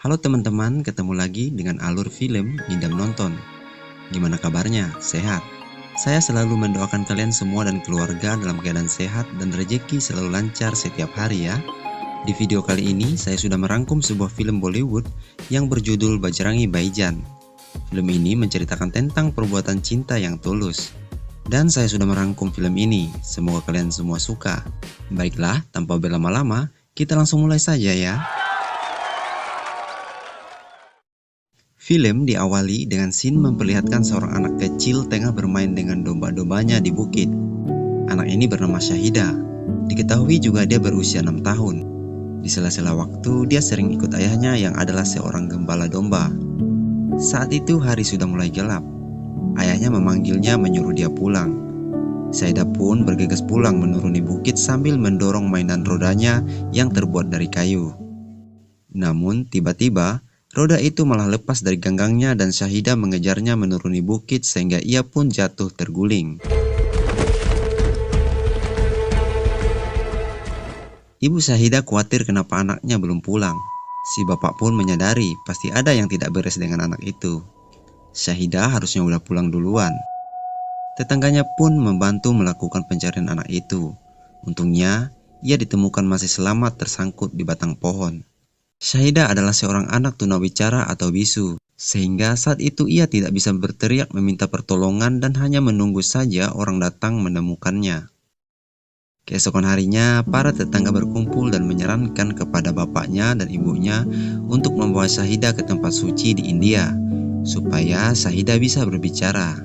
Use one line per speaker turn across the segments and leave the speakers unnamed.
Halo teman-teman, ketemu lagi dengan alur film Ngidam Nonton. Gimana kabarnya? Sehat? Saya selalu mendoakan kalian semua dan keluarga dalam keadaan sehat dan rezeki selalu lancar setiap hari ya. Di video kali ini saya sudah merangkum sebuah film Bollywood yang berjudul Bajrangi Bhaijaan. Film ini menceritakan tentang perbuatan cinta yang tulus. Dan saya sudah merangkum film ini, semoga kalian semua suka. Baiklah, tanpa berlama-lama, kita langsung mulai saja ya. Film diawali dengan scene memperlihatkan seorang anak kecil tengah bermain dengan domba-dombanya di bukit. Anak ini bernama Shahida. Diketahui juga dia berusia 6 tahun. Di sela-sela waktu, dia sering ikut ayahnya yang adalah seorang gembala domba. Saat itu hari sudah mulai gelap. Ayahnya memanggilnya menyuruh dia pulang. Shahida pun bergegas pulang menuruni bukit sambil mendorong mainan rodanya yang terbuat dari kayu. Namun tiba-tiba, roda itu malah lepas dari ganggangnya dan Shahida mengejarnya menuruni bukit sehingga ia pun jatuh terguling. Ibu Shahida khawatir kenapa anaknya belum pulang. Si bapak pun menyadari pasti ada yang tidak beres dengan anak itu. Shahida harusnya udah pulang duluan. Tetangganya pun membantu melakukan pencarian anak itu. Untungnya, ia ditemukan masih selamat tersangkut di batang pohon. Shahida adalah seorang anak tunawicara atau bisu, sehingga saat itu ia tidak bisa berteriak meminta pertolongan dan hanya menunggu saja orang datang menemukannya. Keesokan harinya, para tetangga berkumpul dan menyarankan kepada bapaknya dan ibunya untuk membawa Shahida ke tempat suci di India, supaya Shahida bisa berbicara.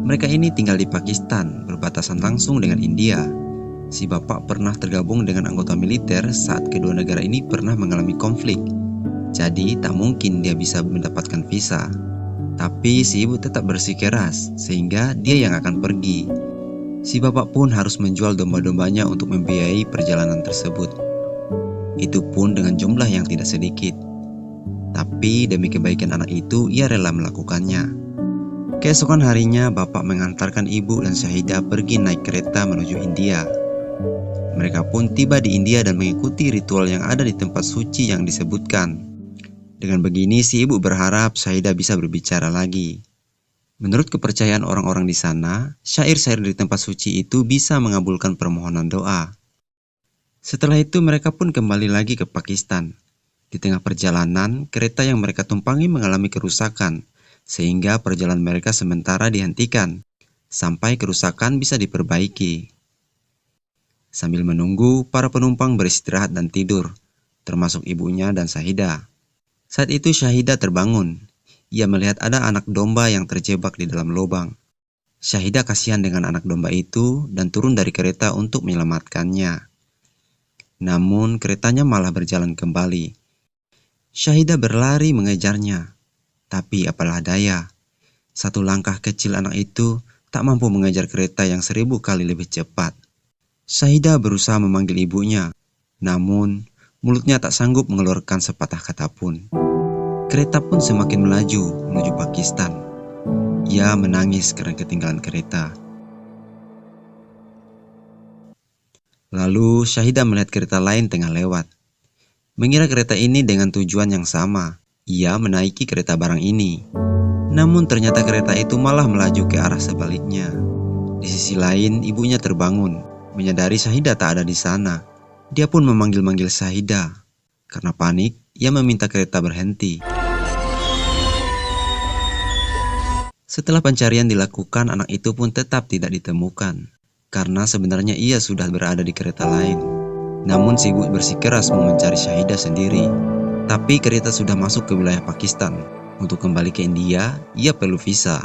Mereka ini tinggal di Pakistan, berbatasan langsung dengan India. Si bapak pernah tergabung dengan anggota militer saat kedua negara ini pernah mengalami konflik. Jadi tak mungkin dia bisa mendapatkan visa. Tapi si ibu tetap bersikeras sehingga dia yang akan pergi. Si bapak pun harus menjual domba-dombanya untuk membiayai perjalanan tersebut. Itu pun dengan jumlah yang tidak sedikit. Tapi demi kebaikan anak itu ia rela melakukannya. Keesokan harinya bapak mengantarkan ibu dan Shahida pergi naik kereta menuju India. Mereka pun tiba di India dan mengikuti ritual yang ada di tempat suci yang disebutkan. Dengan begini si ibu berharap Shahida bisa berbicara lagi. Menurut kepercayaan orang-orang di sana, syair-syair di tempat suci itu bisa mengabulkan permohonan doa. Setelah itu mereka pun kembali lagi ke Pakistan. Di tengah perjalanan, kereta yang mereka tumpangi mengalami kerusakan, sehingga perjalanan mereka sementara dihentikan, sampai kerusakan bisa diperbaiki. Sambil menunggu, para penumpang beristirahat dan tidur, termasuk ibunya dan Shahida. Saat itu Shahida terbangun. Ia melihat ada anak domba yang terjebak di dalam lubang. Shahida kasihan dengan anak domba itu dan turun dari kereta untuk menyelamatkannya. Namun keretanya malah berjalan kembali. Shahida berlari mengejarnya. Tapi apalah daya, satu langkah kecil anak itu tak mampu mengejar kereta yang 1000 kali lebih cepat. Shahida berusaha memanggil ibunya, namun mulutnya tak sanggup mengeluarkan sepatah kata pun. Kereta pun semakin melaju menuju Pakistan. Ia menangis karena ketinggalan kereta. Lalu Shahida melihat kereta lain tengah lewat. Mengira kereta ini dengan tujuan yang sama, ia menaiki kereta barang ini. Namun ternyata kereta itu malah melaju ke arah sebaliknya. Di sisi lain, ibunya terbangun, menyadari Shahida tak ada di sana. Dia pun memanggil-manggil Shahida. Karena panik, ia meminta kereta berhenti. Setelah pencarian dilakukan, anak itu pun tetap tidak ditemukan. Karena sebenarnya ia sudah berada di kereta lain. Namun si ibu bersikeras mau mencari Shahida sendiri. Tapi kereta sudah masuk ke wilayah Pakistan. Untuk kembali ke India, ia perlu visa.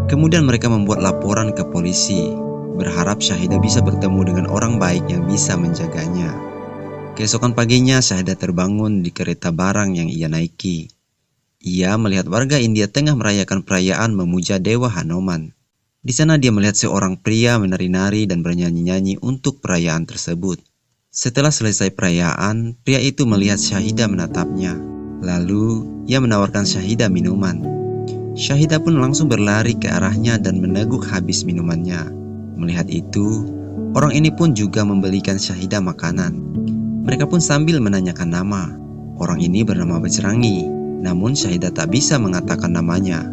Kemudian mereka membuat laporan ke polisi, berharap Shahida bisa bertemu dengan orang baik yang bisa menjaganya. Keesokan paginya Shahida terbangun di kereta barang yang ia naiki. Ia melihat warga India tengah merayakan perayaan memuja Dewa Hanuman. Di sana dia melihat seorang pria menari-nari dan bernyanyi-nyanyi untuk perayaan tersebut. Setelah selesai perayaan, pria itu melihat Shahida menatapnya. Lalu, ia menawarkan Shahida minuman. Shahida pun langsung berlari ke arahnya dan meneguk habis minumannya. Melihat itu, orang ini pun juga membelikan Shahida makanan. Mereka pun sambil menanyakan nama. Orang ini bernama Bajrangi, namun Syahidah tak bisa mengatakan namanya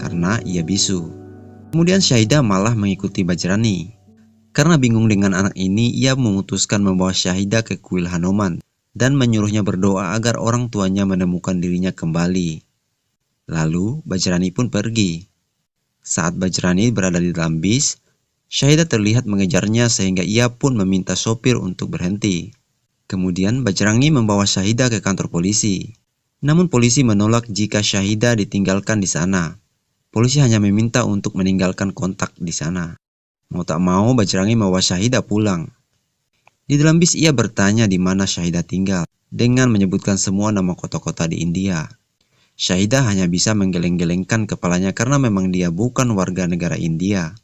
karena ia bisu. Kemudian Syahidah malah mengikuti Bajrangi. Karena bingung dengan anak ini, ia memutuskan membawa Syahidah ke kuil Hanuman dan menyuruhnya berdoa agar orang tuanya menemukan dirinya kembali. Lalu Bajrangi pun pergi. Saat Bajrangi berada di dalam bis, Syahidah terlihat mengejarnya sehingga ia pun meminta sopir untuk berhenti. Kemudian Bajrangi membawa Syahidah ke kantor polisi. Namun polisi menolak jika Syahidah ditinggalkan di sana. Polisi hanya meminta untuk meninggalkan kontak di sana. Mau tak mau Bajrangi membawa Syahidah pulang. Di dalam bis ia bertanya di mana Syahidah tinggal dengan menyebutkan semua nama kota-kota di India. Syahidah hanya bisa menggeleng-gelengkan kepalanya karena memang dia bukan warga negara India.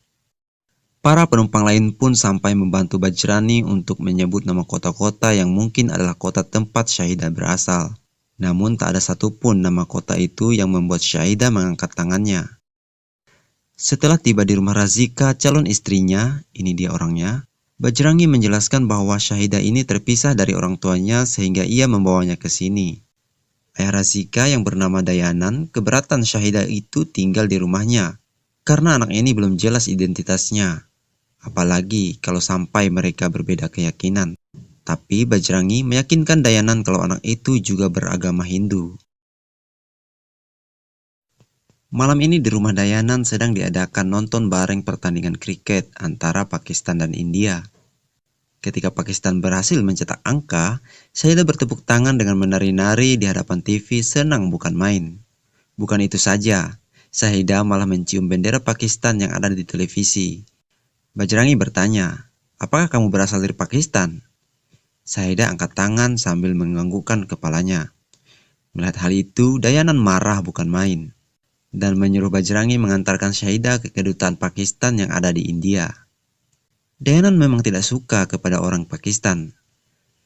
Para penumpang lain pun sampai membantu Bajrangi untuk menyebut nama kota-kota yang mungkin adalah kota tempat Syahidah berasal. Namun tak ada satupun nama kota itu yang membuat Syahidah mengangkat tangannya. Setelah tiba di rumah Razika, calon istrinya, ini dia orangnya, Bajrangi menjelaskan bahwa Syahidah ini terpisah dari orang tuanya sehingga ia membawanya ke sini. Ayah Razika yang bernama Dayanan keberatan Syahidah itu tinggal di rumahnya karena anak ini belum jelas identitasnya. Apalagi kalau sampai mereka berbeda keyakinan. Tapi Bajrangi meyakinkan Dayanan kalau anak itu juga beragama Hindu. Malam ini di rumah Dayanan sedang diadakan nonton bareng pertandingan kriket antara Pakistan dan India. Ketika Pakistan berhasil mencetak angka, Syahidah bertepuk tangan dengan menari-nari di hadapan TV senang bukan main. Bukan itu saja, Syahidah malah mencium bendera Pakistan yang ada di televisi. Bajrangi bertanya, "Apakah kamu berasal dari Pakistan?" Syahidah angkat tangan sambil menganggukkan kepalanya. Melihat hal itu, Dayanan marah bukan main dan menyuruh Bajrangi mengantarkan Syahidah ke kedutaan Pakistan yang ada di India. Dayanan memang tidak suka kepada orang Pakistan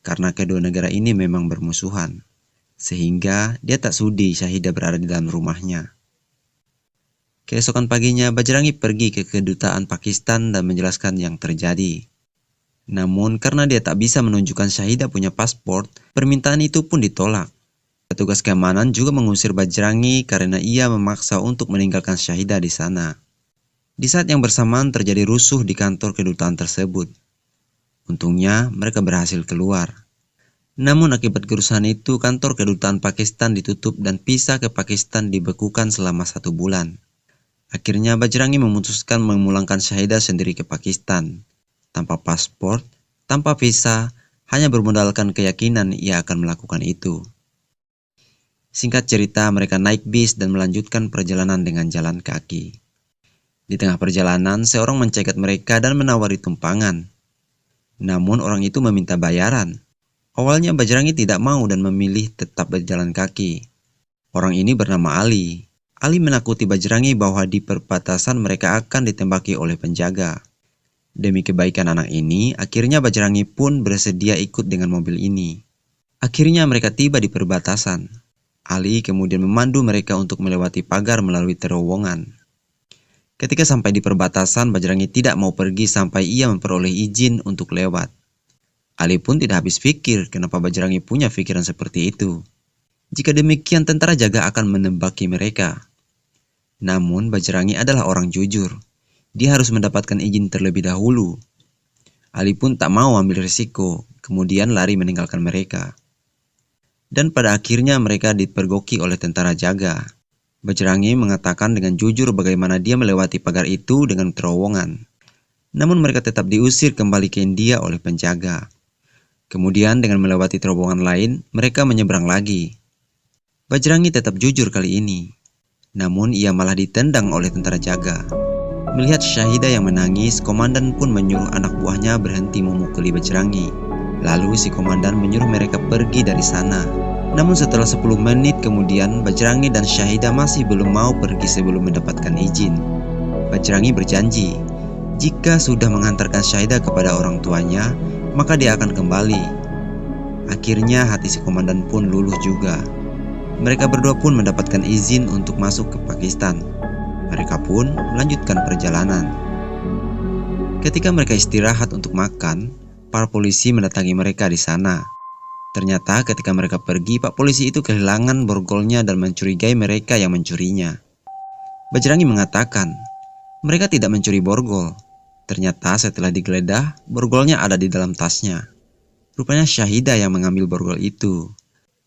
karena kedua negara ini memang bermusuhan, sehingga dia tak sudi Syahidah berada di dalam rumahnya. Keesokan paginya, Bajrangi pergi ke kedutaan Pakistan dan menjelaskan yang terjadi. Namun karena dia tak bisa menunjukkan Syahidah punya paspor, permintaan itu pun ditolak. Petugas keamanan juga mengusir Bajrangi karena ia memaksa untuk meninggalkan Syahidah di sana. Di saat yang bersamaan terjadi rusuh di kantor kedutaan tersebut. Untungnya mereka berhasil keluar. Namun akibat kerusuhan itu, kantor kedutaan Pakistan ditutup dan visa ke Pakistan dibekukan selama 1 bulan. Akhirnya Bajrangi memutuskan memulangkan Syahidah sendiri ke Pakistan. Tanpa paspor, tanpa visa, hanya bermodalkan keyakinan ia akan melakukan itu. Singkat cerita, mereka naik bis dan melanjutkan perjalanan dengan jalan kaki. Di tengah perjalanan, seorang mencegat mereka dan menawari tumpangan. Namun orang itu meminta bayaran. Awalnya Bajrangi tidak mau dan memilih tetap berjalan kaki. Orang ini bernama Ali. Ali menakuti Bajrangi bahwa di perbatasan mereka akan ditembaki oleh penjaga. Demi kebaikan anak ini, akhirnya Bajrangi pun bersedia ikut dengan mobil ini. Akhirnya mereka tiba di perbatasan. Ali kemudian memandu mereka untuk melewati pagar melalui terowongan. Ketika sampai di perbatasan, Bajrangi tidak mau pergi sampai ia memperoleh izin untuk lewat. Ali pun tidak habis pikir kenapa Bajrangi punya pikiran seperti itu. Jika demikian, tentara jaga akan menembaki mereka. Namun Bajrangi adalah orang jujur. Dia harus mendapatkan izin terlebih dahulu. Ali pun tak mau ambil risiko, kemudian lari meninggalkan mereka. Dan pada akhirnya mereka dipergoki oleh tentara jaga. Bajrangi mengatakan dengan jujur bagaimana dia melewati pagar itu dengan terowongan. Namun mereka tetap diusir kembali ke India oleh penjaga. Kemudian dengan melewati terowongan lain, mereka menyeberang lagi. Bajrangi tetap jujur kali ini. Namun ia malah ditendang oleh tentara jaga. Melihat Syahidah yang menangis, komandan pun menyuruh anak buahnya berhenti memukuli Bajrangi. Lalu si komandan menyuruh mereka pergi dari sana. Namun setelah 10 menit kemudian, Bajrangi dan Syahidah masih belum mau pergi sebelum mendapatkan izin. Bajrangi berjanji, jika sudah mengantarkan Syahidah kepada orang tuanya, maka dia akan kembali. Akhirnya hati si komandan pun luluh juga. Mereka berdua pun mendapatkan izin untuk masuk ke Pakistan. Mereka pun melanjutkan perjalanan. Ketika mereka istirahat untuk makan, para polisi mendatangi mereka di sana. Ternyata ketika mereka pergi, Pak Polisi itu kehilangan borgolnya dan mencurigai mereka yang mencurinya. Bajrangi mengatakan, mereka tidak mencuri borgol. Ternyata setelah digeledah, borgolnya ada di dalam tasnya. Rupanya Syahidah yang mengambil borgol itu.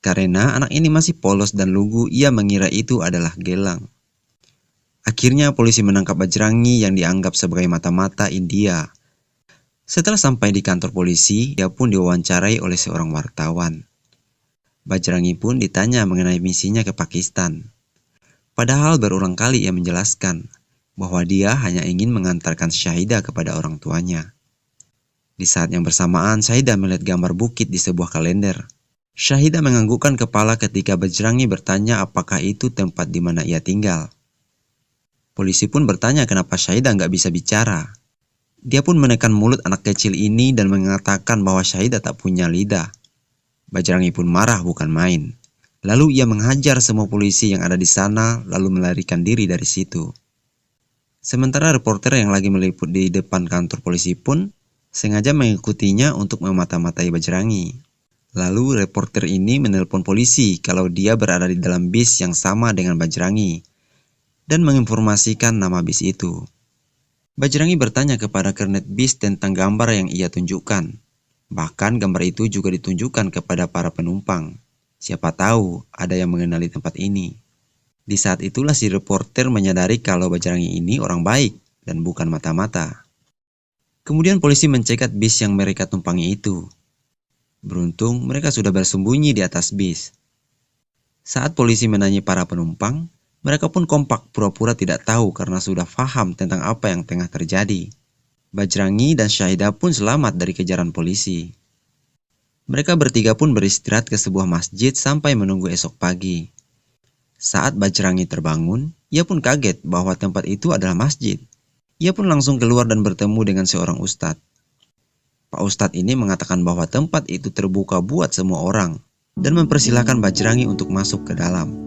Karena anak ini masih polos dan lugu, ia mengira itu adalah gelang. Akhirnya polisi menangkap Bajrangi yang dianggap sebagai mata-mata India. Setelah sampai di kantor polisi, dia pun diwawancarai oleh seorang wartawan. Bajrangi pun ditanya mengenai misinya ke Pakistan. Padahal berulang kali ia menjelaskan bahwa dia hanya ingin mengantarkan Syahidah kepada orang tuanya. Di saat yang bersamaan, Syahidah melihat gambar bukit di sebuah kalender. Syahidah menganggukkan kepala ketika Bajrangi bertanya apakah itu tempat di mana ia tinggal. Polisi pun bertanya kenapa Syahidah nggak bisa bicara. Dia pun menekan mulut anak kecil ini dan mengatakan bahwa Syahidah tak punya lidah. Bajrangi pun marah bukan main. Lalu ia menghajar semua polisi yang ada di sana lalu melarikan diri dari situ. Sementara reporter yang lagi meliput di depan kantor polisi pun sengaja mengikutinya untuk memata-matai Bajrangi. Lalu reporter ini menelpon polisi kalau dia berada di dalam bis yang sama dengan Bajrangi dan menginformasikan nama bis itu. Bajrangi bertanya kepada kernet bis tentang gambar yang ia tunjukkan. Bahkan gambar itu juga ditunjukkan kepada para penumpang. Siapa tahu ada yang mengenali tempat ini. Di saat itulah si reporter menyadari kalau Bajrangi ini orang baik dan bukan mata-mata. Kemudian polisi mencegat bis yang mereka tumpangi itu. Beruntung mereka sudah bersembunyi di atas bis. Saat polisi menanyai para penumpang, mereka pun kompak pura-pura tidak tahu karena sudah paham tentang apa yang tengah terjadi. Bajrangi dan Syahidah pun selamat dari kejaran polisi. Mereka bertiga pun beristirahat ke sebuah masjid sampai menunggu esok pagi. Saat Bajrangi terbangun, ia pun kaget bahwa tempat itu adalah masjid. Ia pun langsung keluar dan bertemu dengan seorang ustadz. Pak Ustadz ini mengatakan bahwa tempat itu terbuka buat semua orang dan mempersilahkan Bajrangi untuk masuk ke dalam.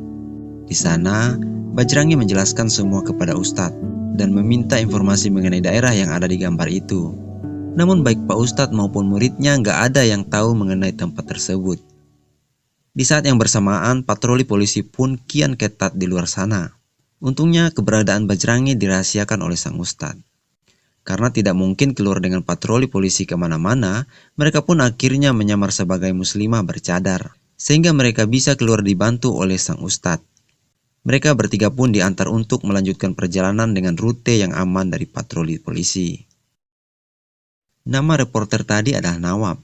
Di sana, Bajrangi menjelaskan semua kepada Ustadz dan meminta informasi mengenai daerah yang ada di gambar itu. Namun baik Pak Ustadz maupun muridnya nggak ada yang tahu mengenai tempat tersebut. Di saat yang bersamaan, patroli polisi pun kian ketat di luar sana. Untungnya keberadaan Bajrangi dirahasiakan oleh sang Ustadz. Karena tidak mungkin keluar dengan patroli polisi kemana-mana, mereka pun akhirnya menyamar sebagai muslimah bercadar, sehingga mereka bisa keluar dibantu oleh sang Ustadz. Mereka bertiga pun diantar untuk melanjutkan perjalanan dengan rute yang aman dari patroli polisi. Nama reporter tadi adalah Nawab.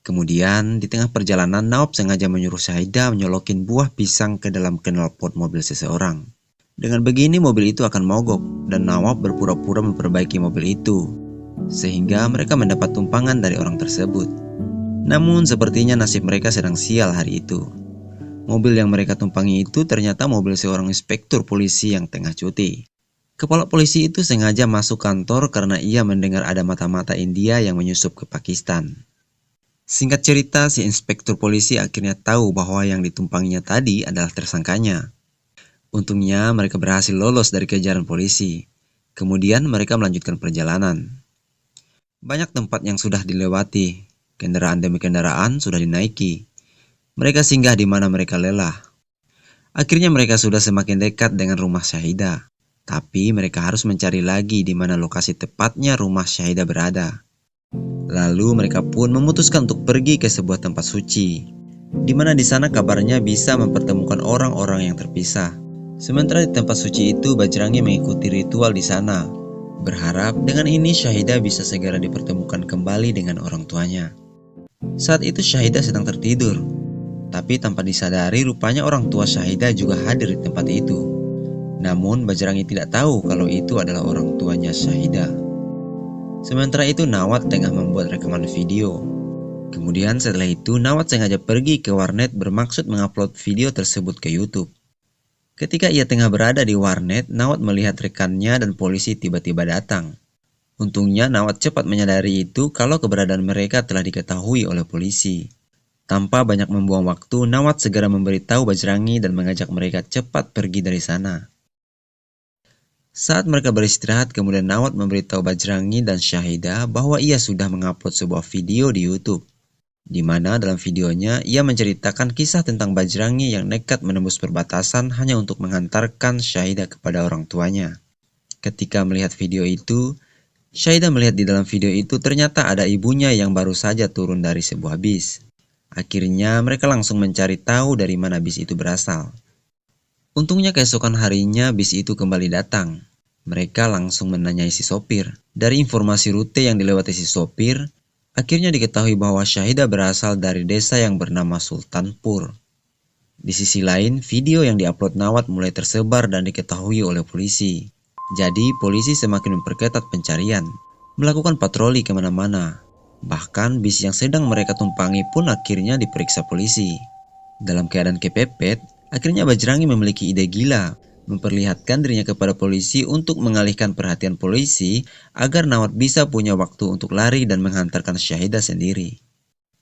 Kemudian di tengah perjalanan Nawab sengaja menyuruh Syahidah menyolokin buah pisang ke dalam knalpot mobil seseorang. Dengan begini mobil itu akan mogok dan Nawab berpura-pura memperbaiki mobil itu. Sehingga mereka mendapat tumpangan dari orang tersebut. Namun sepertinya nasib mereka sedang sial hari itu. Mobil yang mereka tumpangi itu ternyata mobil seorang inspektur polisi yang tengah cuti. Kepala polisi itu sengaja masuk kantor karena ia mendengar ada mata-mata India yang menyusup ke Pakistan. Singkat cerita, si inspektur polisi akhirnya tahu bahwa yang ditumpanginya tadi adalah tersangkanya. Untungnya mereka berhasil lolos dari kejaran polisi. Kemudian mereka melanjutkan perjalanan. Banyak tempat yang sudah dilewati, kendaraan demi kendaraan sudah dinaiki. Mereka singgah di mana mereka lelah. Akhirnya mereka sudah semakin dekat dengan rumah Syahidah. Tapi mereka harus mencari lagi di mana lokasi tepatnya rumah Syahidah berada. Lalu mereka pun memutuskan untuk pergi ke sebuah tempat suci, di mana di sana kabarnya bisa mempertemukan orang-orang yang terpisah. Sementara di tempat suci itu Bajrangi mengikuti ritual di sana, berharap dengan ini Syahidah bisa segera dipertemukan kembali dengan orang tuanya. Saat itu Syahidah sedang tertidur. Tapi tanpa disadari rupanya orang tua Syahidah juga hadir di tempat itu. Namun Bajrangi tidak tahu kalau itu adalah orang tuanya Syahidah. Sementara itu Nawad tengah membuat rekaman video. Kemudian setelah itu Nawad sengaja pergi ke warnet bermaksud mengupload video tersebut ke YouTube. Ketika ia tengah berada di warnet, Nawad melihat rekannya dan polisi tiba-tiba datang. Untungnya Nawad cepat menyadari itu kalau keberadaan mereka telah diketahui oleh polisi. Tanpa banyak membuang waktu, Nawad segera memberitahu Bajrangi dan mengajak mereka cepat pergi dari sana. Saat mereka beristirahat, kemudian Nawad memberitahu Bajrangi dan Syahidah bahwa ia sudah mengupload sebuah video di YouTube. di mana dalam videonya ia menceritakan kisah tentang Bajrangi yang nekat menembus perbatasan hanya untuk menghantarkan Syahidah kepada orang tuanya. Ketika melihat video itu, Syahidah melihat di dalam video itu ternyata ada ibunya yang baru saja turun dari sebuah bis. Akhirnya mereka langsung mencari tahu dari mana bis itu berasal. Untungnya keesokan harinya bis itu kembali datang. Mereka langsung menanyai si sopir. Dari informasi rute yang dilewati si sopir, akhirnya diketahui bahwa Syahidah berasal dari desa yang bernama Sultanpur. Di sisi lain, video yang diupload Nawat mulai tersebar dan diketahui oleh polisi. Jadi, polisi semakin memperketat pencarian, melakukan patroli kemana-mana. Bahkan, bis yang sedang mereka tumpangi pun akhirnya diperiksa polisi. Dalam keadaan kepepet, akhirnya Bajrangi memiliki ide gila, memperlihatkan dirinya kepada polisi untuk mengalihkan perhatian polisi agar Nawat bisa punya waktu untuk lari dan menghantarkan Syahidah sendiri.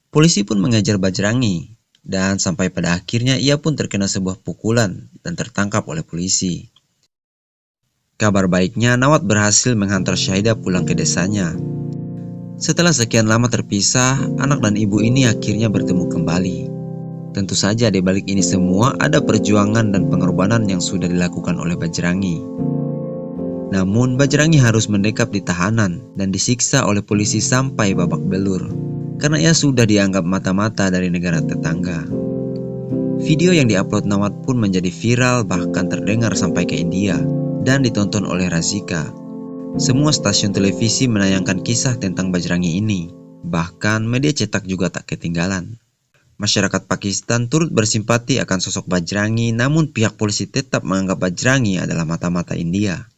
Polisi pun mengejar Bajrangi, dan sampai pada akhirnya ia pun terkena sebuah pukulan dan tertangkap oleh polisi. Kabar baiknya, Nawat berhasil menghantar Syahidah pulang ke desanya. Setelah sekian lama terpisah, anak dan ibu ini akhirnya bertemu kembali. Tentu saja di balik ini semua ada perjuangan dan pengorbanan yang sudah dilakukan oleh Bajrangi. Namun Bajrangi harus mendekap di tahanan dan disiksa oleh polisi sampai babak belur, karena ia sudah dianggap mata-mata dari negara tetangga. Video yang diupload Nawat pun menjadi viral bahkan terdengar sampai ke India dan ditonton oleh Razika. Semua stasiun televisi menayangkan kisah tentang Bajrangi ini, bahkan media cetak juga tak ketinggalan. Masyarakat Pakistan turut bersimpati akan sosok Bajrangi, namun pihak polisi tetap menganggap Bajrangi adalah mata-mata India.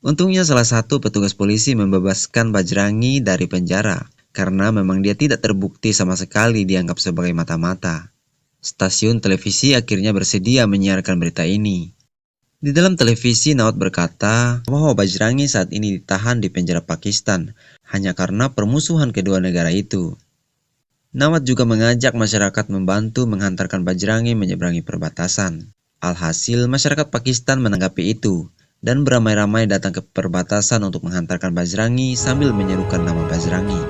Untungnya salah satu petugas polisi membebaskan Bajrangi dari penjara, karena memang dia tidak terbukti sama sekali dianggap sebagai mata-mata. Stasiun televisi akhirnya bersedia menyiarkan berita ini. Di dalam televisi, Nawat berkata bahwa Bajrangi saat ini ditahan di penjara Pakistan, hanya karena permusuhan kedua negara itu. Nawat juga mengajak masyarakat membantu menghantarkan Bajrangi menyeberangi perbatasan. Alhasil, masyarakat Pakistan menanggapi itu dan beramai-ramai datang ke perbatasan untuk menghantarkan Bajrangi sambil menyerukan nama Bajrangi.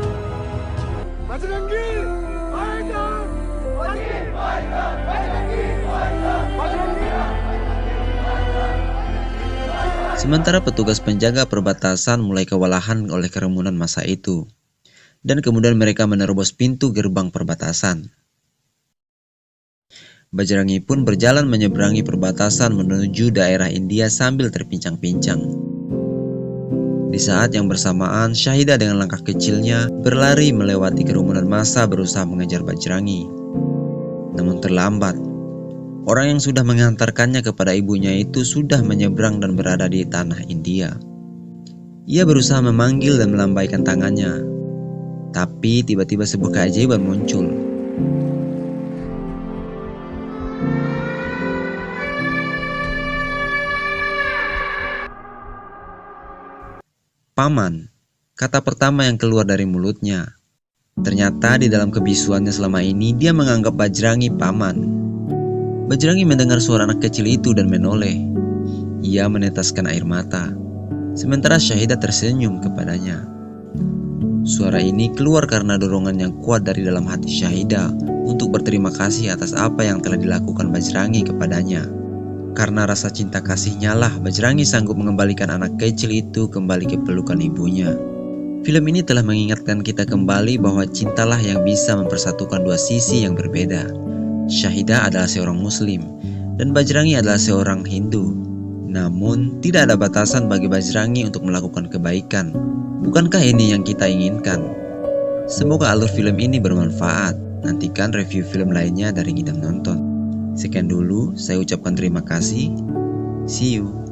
Sementara petugas penjaga perbatasan mulai kewalahan oleh kerumunan massa itu. Dan kemudian mereka menerobos pintu gerbang perbatasan. Bajrangi pun berjalan menyeberangi perbatasan menuju daerah India sambil terpincang-pincang. Di saat yang bersamaan, Syahidah dengan langkah kecilnya berlari melewati kerumunan massa berusaha mengejar Bajrangi. Namun terlambat. Orang yang sudah menghantarkannya kepada ibunya itu sudah menyeberang dan berada di tanah India. Ia berusaha memanggil dan melambaikan tangannya. Tapi tiba-tiba sebuah keajaiban muncul. Paman, kata pertama yang keluar dari mulutnya. Ternyata di dalam kebisuannya selama ini dia menganggap Bajrangi paman. Bajrangi mendengar suara anak kecil itu dan menoleh. Ia meneteskan air mata. Sementara Syahidah tersenyum kepadanya. Suara ini keluar karena dorongan yang kuat dari dalam hati Syahidah untuk berterima kasih atas apa yang telah dilakukan Bajrangi kepadanya. Karena rasa cinta kasihnya lah Bajrangi sanggup mengembalikan anak kecil itu kembali ke pelukan ibunya. Film ini telah mengingatkan kita kembali bahwa cintalah yang bisa mempersatukan dua sisi yang berbeda. Syahidah adalah seorang Muslim dan Bajrangi adalah seorang Hindu. Namun tidak ada batasan bagi Bajrangi untuk melakukan kebaikan. Bukankah ini yang kita inginkan? Semoga alur film ini bermanfaat. Nantikan review film lainnya dari Ngidam Nonton. Sekian dulu, saya ucapkan terima kasih. See you.